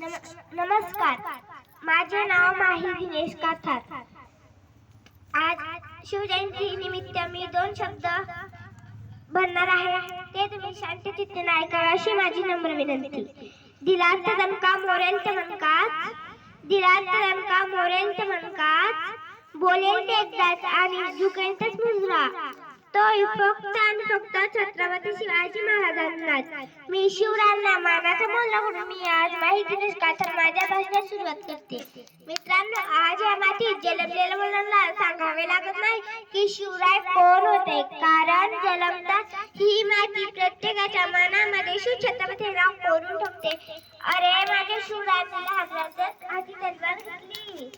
नमस्कार, माझे नाव माही दिनेश काथार. आज शिवजयंती निमित्त मी 2 शब्द म्हणणार आहे. ते तुम्ही शांतचित्तेने ऐकावे अशी माझी नम्र विनंती. दिलात दणका मोरेंत मनकात, दिलात दणका मोरेंत मनकात, बोलेल ते एकदाच आणि झुकेलच मुजरा. तो फक्त आणि फक्त छत्रपती शिवाजी महाराजांनाच. मी शिवरायांना मानाचा मुलगा म्हणून मी आज माही दिनेश काथार माझ्या भाषणास सुरुवात करते. मित्रांनो, आज या मातीत जन्मलेल्या मुलांना सांगावे लागत नाही की शिवराय कोण होते, कारण जन्मताच ही माती प्रत्येकाच्या मनामध्ये शिवछत्रपती नाव कोरून ठेवते. अरे माझ्या शिवरायांनी लहानाचं आधी तलवार घेतली,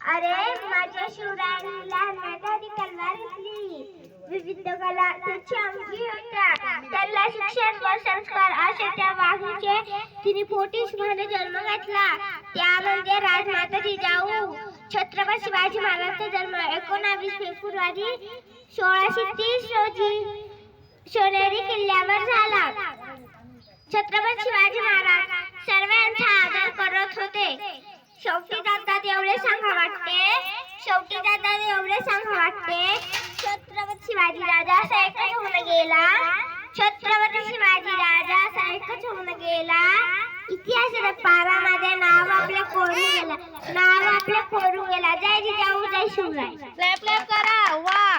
अरे माझ्या शिवरायांनी लहानाच्या आधी तलवार घेतली. विविध कला त्याच्या अंगी होत्या, त्याला शिक्षण व संस्कार असे त्या वाघीचे तिने 40 महिने जन्म घेतला. त्यामध्ये राजमाता जिजाऊ छत्रपती शिवाजी महाराजांचा जन्म 19 फेब्रुवारी 1630 रोजी सोनेरी किल्ल्यावर झाला. छत्रपती शिवाजी महाराज सर्वांचा आदर करत होते. शेवटी जातात एवढे सांगा वाटते, छत्रपती शिवाजी राजा असा एकच होऊन गेला. छत्रपती शिवाजी राजा असा एकच होऊन गेला. इतिहासाच्या पारामध्ये नाव आपले कोरून गेला. जय जिजाऊ, जय शिवराय. क्लॅप करा. वा.